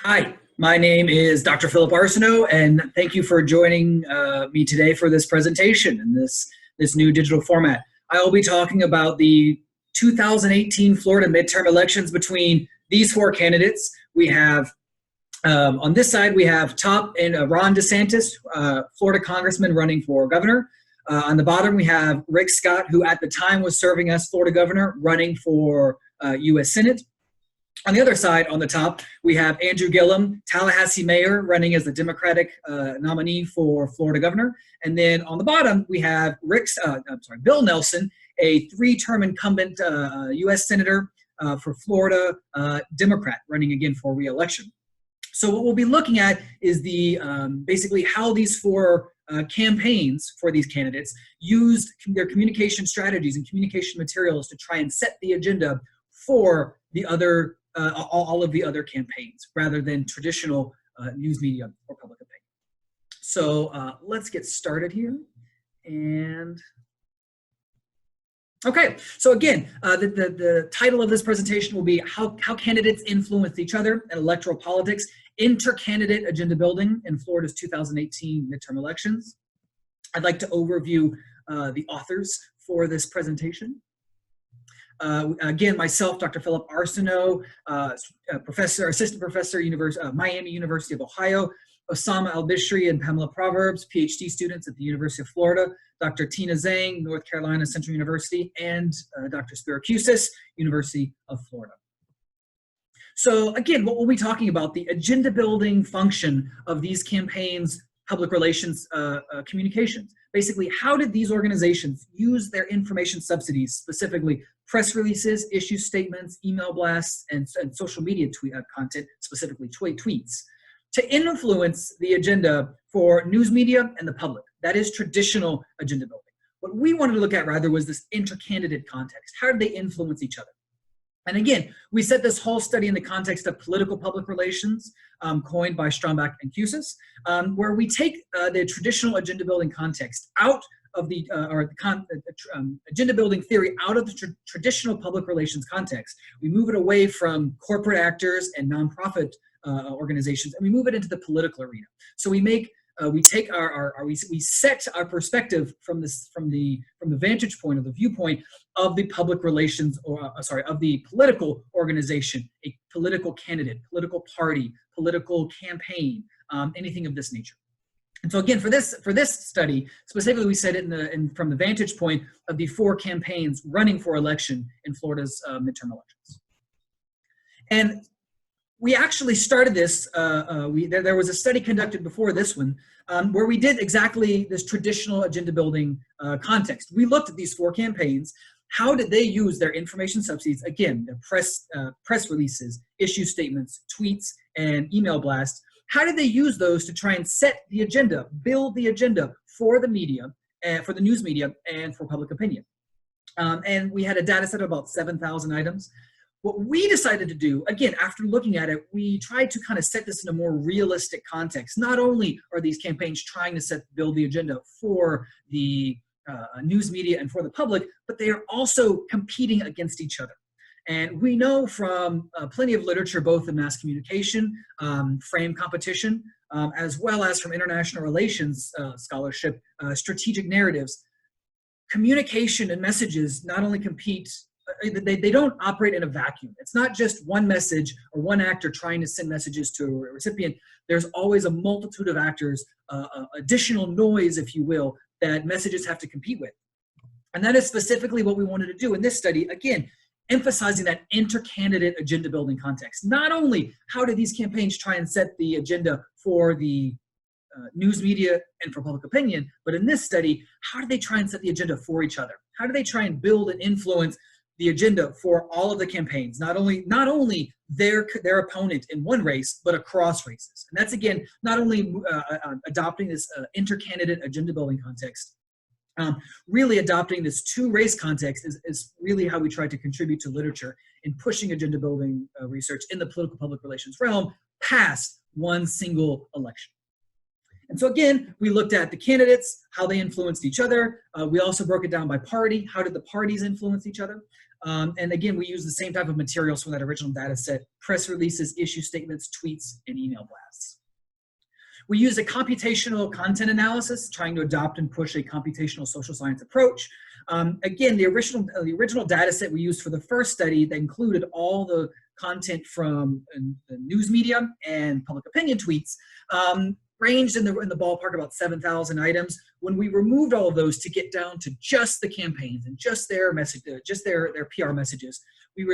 Hi, my name is Dr. Phillip Arceneaux, and thank you for joining me today for this presentation in this new digital format. I will be talking about the 2018 Florida midterm elections between these four candidates. We have, on this side, we have top and Ron DeSantis, Florida congressman running for governor. On the bottom, we have Rick Scott, who at the time was serving as Florida governor, running for U.S. Senate. On the other side, on the top, we have Andrew Gillum, Tallahassee mayor, running as the Democratic nominee for Florida governor. And then on the bottom, we have Bill Nelson, a three-term incumbent U.S. senator for Florida, Democrat, running again for re-election. So what we'll be looking at is the basically how these four campaigns for these candidates used their communication strategies and communication materials to try and set the agenda for the other all of the other campaigns, rather than traditional news media or public opinion. So let's get started here. And okay, so again, the title of this presentation will be how candidates influence each other in electoral politics, inter-candidate agenda building in Florida's 2018 midterm elections. I'd like to overview the authors for this presentation. Again, myself, Dr. Phillip Arceneaux, assistant professor, Miami University of Ohio, Osama Albishri and Pamala Proverbs, PhD students at the University of Florida, Dr. Tina Zhang, North Carolina Central University, and Dr. Spiro Kiousis, University of Florida. So again, what we'll be talking about, the agenda building function of these campaigns, public relations communications. Basically, how did these organizations use their information subsidies, specifically press releases, issue statements, email blasts, and social media content, specifically tweets, to influence the agenda for news media and the public? That is traditional agenda building. What we wanted to look at rather was this inter-candidate context. How did they influence each other? And again, we set this whole study in the context of political public relations, coined by Zhang and Kiousis, where we take the traditional agenda building context out of the agenda building theory out of the traditional public relations context. We move it away from corporate actors and nonprofit organizations, and we move it into the political arena. So we set our perspective from the vantage point, of the viewpoint of the public relations, of the political organization, a political candidate, political party, political campaign, anything of this nature. And so again, for this study, specifically, we set it from the vantage point of the four campaigns running for election in Florida's midterm elections. And we actually started this, there was a study conducted before this one where we did exactly this traditional agenda building context. We looked at these four campaigns. How did they use their information subsidies? Again, their press releases, issue statements, tweets, and email blasts. How did they use those to try and set the agenda, build the agenda for the media, for the news media, and for public opinion? And we had a data set of about 7,000 items. What we decided to do, again, after looking at it, we tried to kind of set this in a more realistic context. Not only are these campaigns trying to build the agenda for the news media and for the public, but they are also competing against each other. And we know from plenty of literature, both in mass communication, frame competition, as well as from international relations scholarship, strategic narratives, communication and messages not only compete, they don't operate in a vacuum. It's not just one message or one actor trying to send messages to a recipient. There's always a multitude of actors, additional noise, if you will, that messages have to compete with. And that is specifically what we wanted to do in this study, again, emphasizing that inter-candidate agenda building context. Not only how do these campaigns try and set the agenda for the news media and for public opinion, but in this study, how do they try and set the agenda for each other? How do they try and build and influence the agenda for all of the campaigns, not only their opponent in one race, but across races? And that's, again, not only adopting this inter-candidate agenda building context, really adopting this two-race context is really how we try to contribute to literature in pushing agenda building research in the political public relations realm past one single election. And so again, we looked at the candidates, how they influenced each other. We also broke it down by party. How did the parties influence each other? And again, we use the same type of materials from that original data set: press releases, issue statements, tweets, and email blasts. We used a computational content analysis, trying to adopt and push a computational social science approach. Again, the original data set we used for the first study that included all the content from the news media and public opinion tweets, ranged in the ballpark about 7,000 items. When we removed all of those to get down to just the campaigns and just their message, just their PR messages, we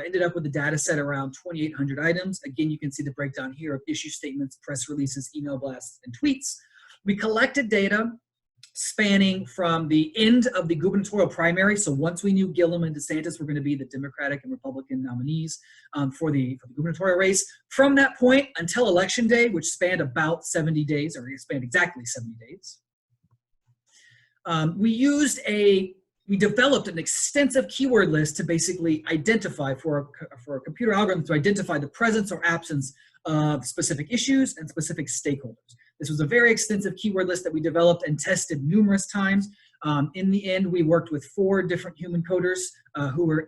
ended up with a data set around 2,800 items. Again, you can see the breakdown here of issue statements, press releases, email blasts, and tweets. We collected data spanning from the end of the gubernatorial primary. So once we knew Gillum and DeSantis were going to be the Democratic and Republican nominees for the gubernatorial race, from that point until election day, which spanned about 70 days, or it spanned exactly 70 days, we developed an extensive keyword list to basically identify for a computer algorithm to identify the presence or absence of specific issues and specific stakeholders. This was a very extensive keyword list that we developed and tested numerous times. In the end, we worked with 4 different human coders who were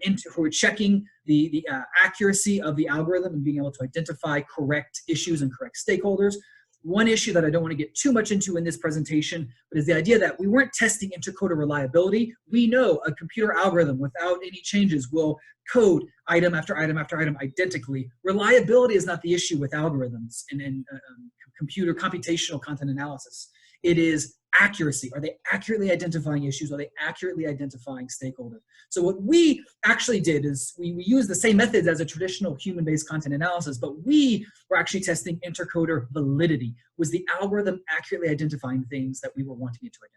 checking the accuracy of the algorithm and being able to identify correct issues and correct stakeholders. One issue that I don't want to get too much into in this presentation, but is the idea that we weren't testing intercoder reliability. We know a computer algorithm without any changes will code item after item after item identically. Reliability is not the issue with algorithms and computational content analysis. It is accuracy. Are they accurately identifying issues? Are they accurately identifying stakeholders? So what we actually did is we used the same methods as a traditional human-based content analysis, but we were actually testing intercoder validity. Was the algorithm accurately identifying things that we were wanting it to identify?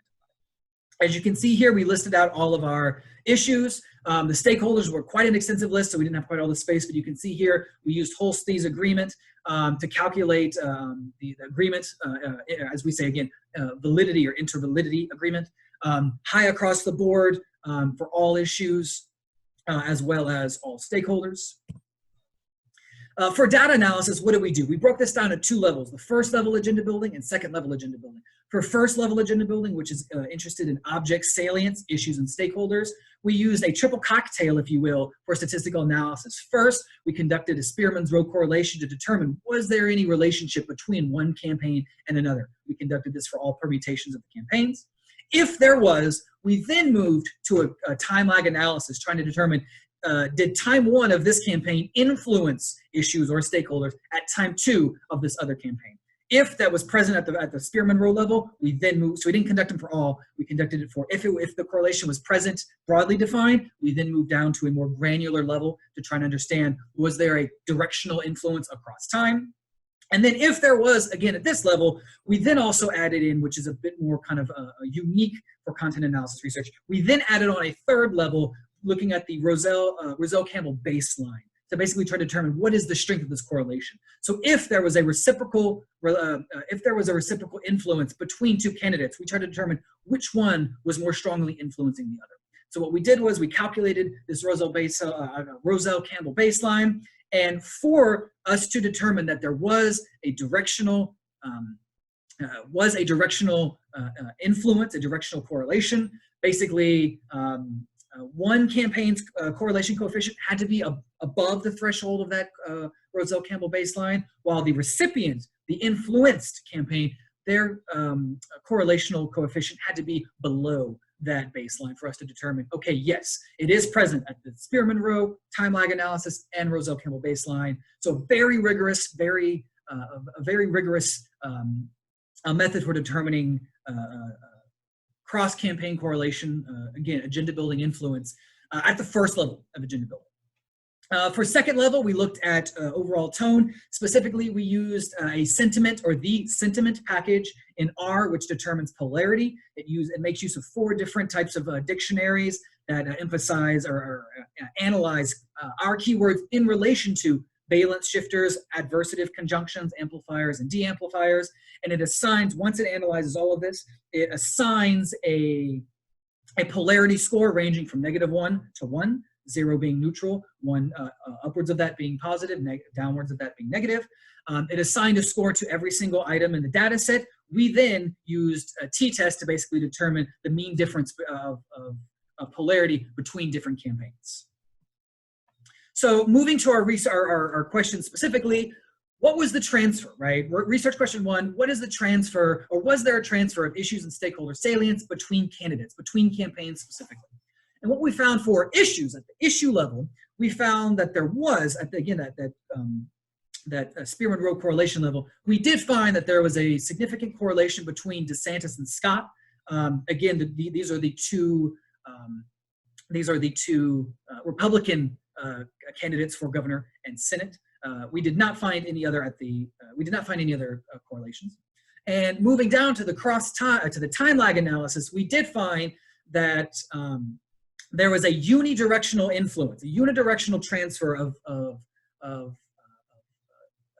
As you can see here, we listed out all of our issues. The stakeholders were quite an extensive list, so we didn't have quite all the space, but you can see here, we used Holstein's agreement to calculate the agreement, as we say again, validity or intervalidity agreement, high across the board for all issues, as well as all stakeholders. For data analysis, what did we do? We broke this down at 2 levels: the first level agenda building and second level agenda building. For first level agenda building, which is interested in object salience, issues, and stakeholders, we used a triple cocktail, if you will, for statistical analysis. First, we conducted a Spearman's row correlation to determine, was there any relationship between one campaign and another? We conducted this for all permutations of the campaigns. If there was, we then moved to a time lag analysis, trying to determine, did time 1 of this campaign influence issues or stakeholders at time 2 of this other campaign? If that was present at the Spearman row level, we then moved. So we didn't conduct them for all. We conducted it for if the correlation was present, broadly defined. We then moved down to a more granular level to try and understand, was there a directional influence across time? And then if there was, again at this level, we then also added in, which is a bit more kind of unique for content analysis research. We then added on a third level, looking at the Roselle-Campbell baseline, to basically try to determine what is the strength of this correlation. So if there was a reciprocal influence between 2 candidates, we tried to determine which one was more strongly influencing the other. So what we did was we calculated this Roselle-Campbell baseline, and for us to determine that there was a directional influence, a directional correlation, basically. One campaign's correlation coefficient had to be above the threshold of that Roselle-Campbell baseline, while the recipient, the influenced campaign, their correlational coefficient had to be below that baseline for us to determine, okay, yes, it is present at the Spearman row, time lag analysis, and Roselle-Campbell baseline. So very rigorous, a very rigorous method for determining cross-campaign correlation, again, agenda building influence at the first level of agenda building. For second level, we looked at overall tone. Specifically, we used a sentiment or the sentiment package in R, which determines polarity. It makes use of 4 different types of dictionaries that emphasize or analyze our keywords in relation to valence shifters, adversative conjunctions, amplifiers, and de-amplifiers. And it assigns, once it analyzes all of this, it assigns a polarity score ranging from -1 to 1, 0 being neutral, 1 upwards of that being positive, downwards of that being negative. It assigned a score to every single item in the data set. We then used a t-test to basically determine the mean difference polarity between different campaigns. So moving to our question specifically, what was the transfer, right? Research question 1, what is the transfer, or was there a transfer of issues and stakeholder salience between candidates, between campaigns specifically? And what we found for issues at the issue level, we found that there was, again, that Spiro and Rowe correlation level, we did find that there was a significant correlation between DeSantis and Scott. Again, these are the two Republican candidates for governor and Senate. We did not find any other correlations. And moving down to the time lag analysis, we did find that there was a unidirectional influence, a unidirectional transfer of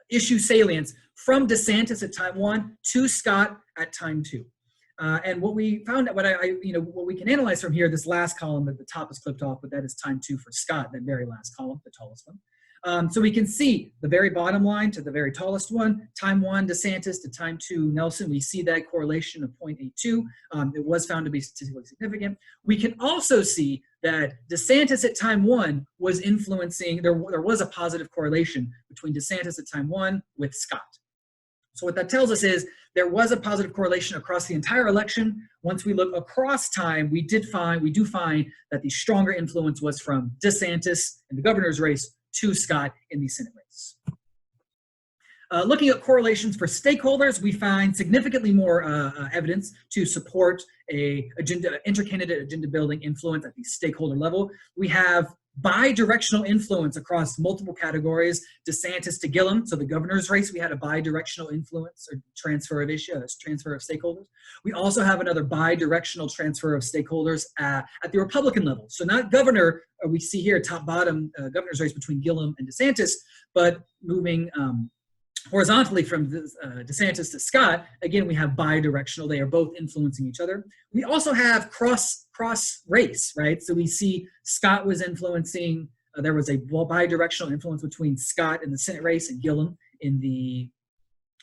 issue salience from DeSantis at time 1 to Scott at time 2. And what we found, what we can analyze from here, this last column at the top is clipped off, but that is time 2 for Scott, that very last column, the tallest one. So we can see the very bottom line to the very tallest one, time 1 DeSantis to time 2 Nelson. We see that correlation of 0.82. It was found to be statistically significant. We can also see that DeSantis at time 1 was influencing, there was a positive correlation between DeSantis at time 1 with Scott. So what that tells us is there was a positive correlation across the entire election. Once we look across time, we do find that the stronger influence was from DeSantis in the governor's race to Scott in the Senate race. Looking at correlations for stakeholders, we find significantly more evidence to support a intercandidate agenda building influence at the stakeholder level. We have bi-directional influence across multiple categories. DeSantis to Gillum, so the governor's race, we had a bi-directional influence or transfer of stakeholders. We also have another bi-directional transfer of stakeholders at the Republican level. So not governor, we see here top-bottom governor's race between Gillum and DeSantis, but moving horizontally from DeSantis to Scott, again, we have bi-directional. They are both influencing each other. We also have cross race, right? So we see Scott was influencing, there was a bi-directional influence between Scott in the Senate race and Gillum in the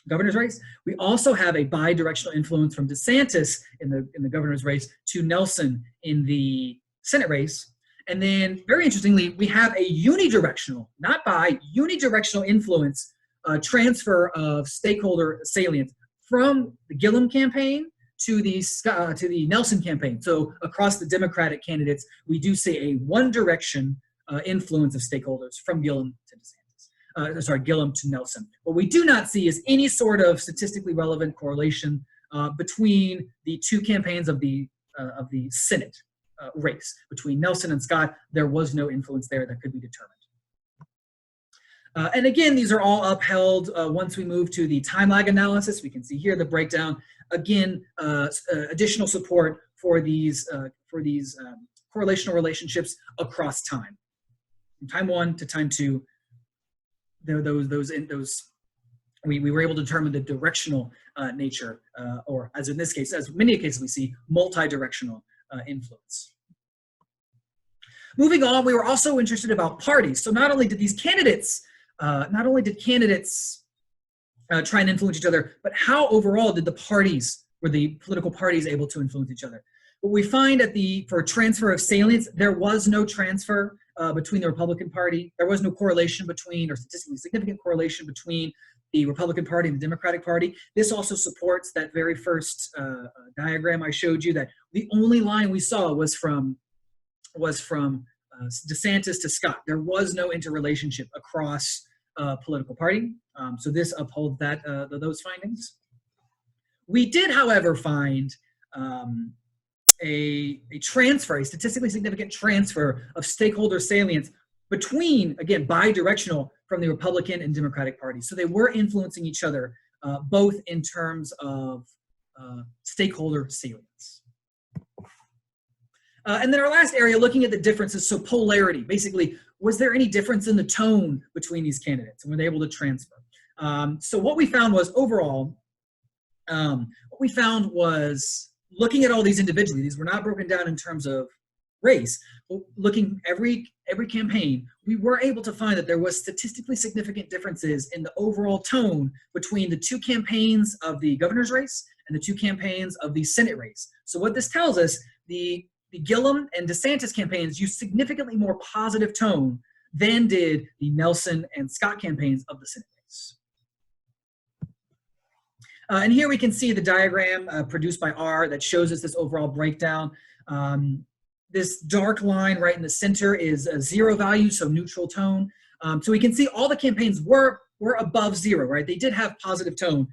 governor's race. We also have a bi-directional influence from DeSantis in the governor's race to Nelson in the Senate race. And then, very interestingly, we have a unidirectional, not bi, unidirectional influence transfer of stakeholder salience from the Gillum campaign to the Nelson campaign. So across the Democratic candidates, we do see a one-direction influence of stakeholders from Gillum to DeSantis. Gillum to Nelson. What we do not see is any sort of statistically relevant correlation between the two campaigns of the Senate race. Between Nelson and Scott, there was no influence there that could be determined. And again, these are all upheld once we move to the time lag analysis. We can see here the breakdown. Again, additional support for these correlational relationships across time. From time 1 to time 2, we were able to determine the directional nature, or as in this case, as many cases we see, multi-directional influence. Moving on, we were also interested about parties. So not only did candidates try and influence each other, but how overall did were the political parties able to influence each other? What we find for transfer of salience, there was no transfer between the Republican Party. There was no correlation between, or statistically significant correlation between the Republican Party and the Democratic Party. This also supports that very first diagram I showed you, that the only line we saw was from DeSantis to Scott. There was no interrelationship across political party. So this upholds those findings. We did, however, find a statistically significant transfer of stakeholder salience between, again, bi-directional from the Republican and Democratic parties. So they were influencing each other, both in terms of stakeholder salience. And then our last area, looking at the differences, so polarity. Basically, was there any difference in the tone between these candidates, and were they able to transfer? So what we found was, overall, looking at all these individually, these were not broken down in terms of race, but looking every campaign, we were able to find that there was statistically significant differences in the overall tone between the two campaigns of the governor's race and the two campaigns of the Senate race. So what this tells us, the the Gillum and DeSantis campaigns used significantly more positive tone than did the Nelson and Scott campaigns of the Senate race. And here we can see the diagram produced by R that shows us this overall breakdown. This dark line right in the center is a 0 value, so neutral tone. So we can see all the campaigns were above 0, right? They did have positive tone,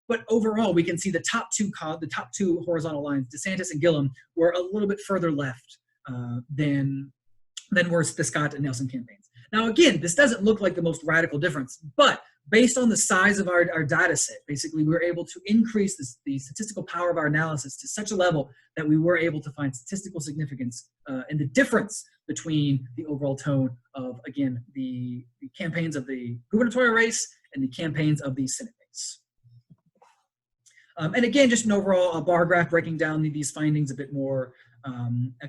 but overall we can see the top two horizontal lines, DeSantis and Gillum, were a little bit further left than were the Scott and Nelson campaigns. Now again, this doesn't look like the most radical difference, but based on the size of our data set, basically we were able to increase the statistical power of our analysis to such a level that we were able to find statistical significance in the difference between the overall tone of, again, the campaigns of the gubernatorial race and the campaigns of the Senate race. And again, just an overall bar graph breaking down these findings a bit more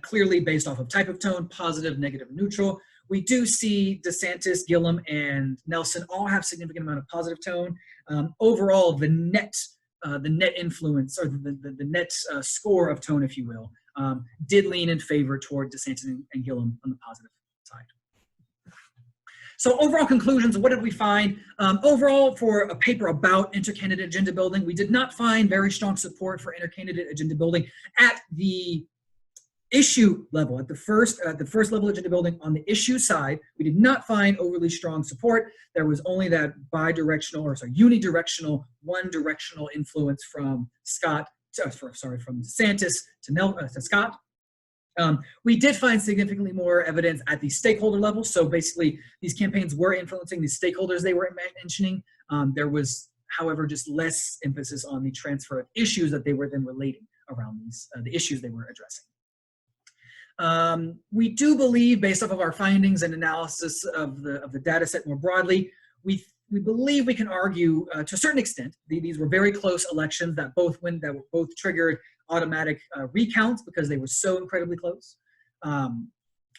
clearly based off of type of tone, positive, negative, neutral. We do see DeSantis, Gillum, and Nelson all have significant amount of positive tone. Overall, the net influence, or the net score of tone, if you will, did lean in favor toward DeSantis and Gillum on the positive side. So overall conclusions, what did we find? Overall, for a paper about intercandidate agenda building, we did not find very strong support for intercandidate agenda building at the issue level, at the first level of agenda building. On the issue side, we did not find overly strong support. There was only that unidirectional, one-directional influence from from DeSantis to Scott. We did find significantly more evidence at the stakeholder level. So basically, these campaigns were influencing the stakeholders they were mentioning. There was, however, just less emphasis on the transfer of issues that they were then relating around the issues they were addressing. We do believe, based off of our findings and analysis of the data set more broadly, we believe we can argue to a certain extent these were very close elections that both triggered automatic recounts because they were so incredibly close.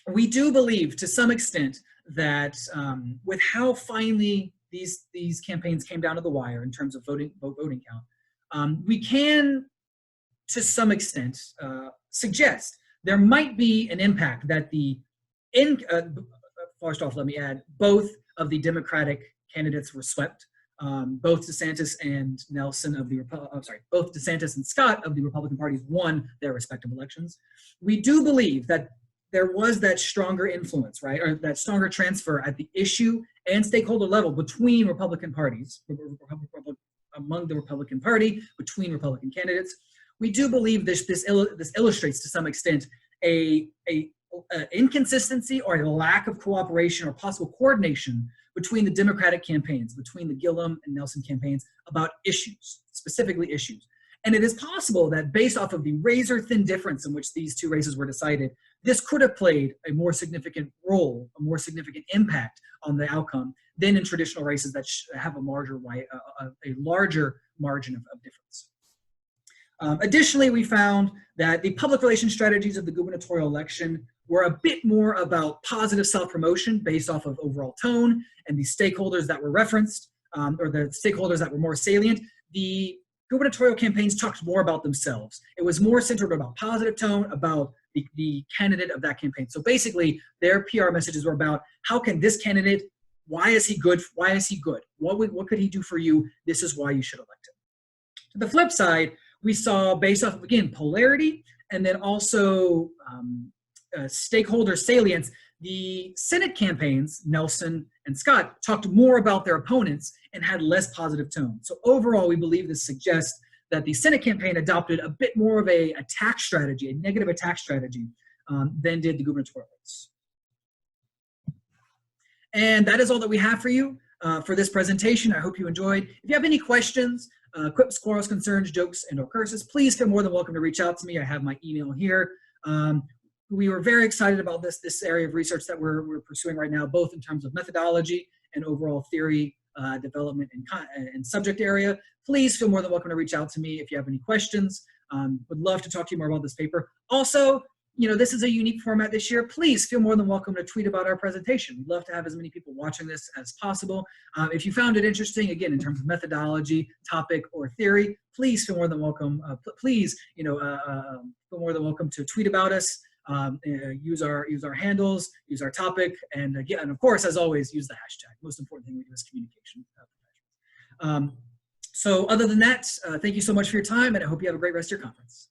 We do believe to some extent that with how finely these campaigns came down to the wire in terms of voting count, we can to some extent suggest there might be an impact that first off, let me add, both of the Democratic candidates were swept. Both DeSantis and both DeSantis and Scott of the Republican parties won their respective elections. We do believe that there was that stronger influence, right, or that stronger transfer at the issue and stakeholder level between Republican parties, among the Republican Party, between Republican candidates. We do believe this illustrates to some extent a inconsistency or a lack of cooperation or possible coordination between the Democratic campaigns, between the Gillum and Nelson campaigns about issues, specifically issues. And it is possible that based off of the razor-thin difference in which these two races were decided, this could have played a more significant role, a more significant impact on the outcome than in traditional races that have a larger margin of difference. Additionally, we found that the public relations strategies of the gubernatorial election were a bit more about positive self-promotion based off of overall tone and the stakeholders that were referenced, or the stakeholders that were more salient. The gubernatorial campaigns talked more about themselves. It was more centered about positive tone, about the candidate of that campaign. So basically, their PR messages were about how can this candidate, why is he good? Why is he good? What could he do for you? This is why you should elect him. To the flip side, we saw, based off of, again, polarity and then also stakeholder salience, the Senate campaigns, Nelson and Scott, talked more about their opponents and had less positive tone. So overall, we believe this suggests that the Senate campaign adopted a bit more of a attack strategy, a negative attack strategy, than did the gubernatorial race. And that is all that we have for you for this presentation. I hope you enjoyed. If you have any questions, quips, quarrels, concerns, jokes, and/or curses, please feel more than welcome to reach out to me. I have my email here. We were very excited about this area of research that we're pursuing right now, both in terms of methodology and overall theory development and subject area. Please feel more than welcome to reach out to me if you have any questions. Would love to talk to you more about this paper. Also, this is a unique format this year. Please feel more than welcome to tweet about our presentation. We'd love to have as many people watching this as possible. If you found it interesting, again, in terms of methodology, topic, or theory, please feel more than welcome. Feel more than welcome to tweet about us. use our handles, use our topic, and again, and of course, as always, use the hashtag. Most important thing we do is communication. So other than that, thank you so much for your time, and I hope you have a great rest of your conference.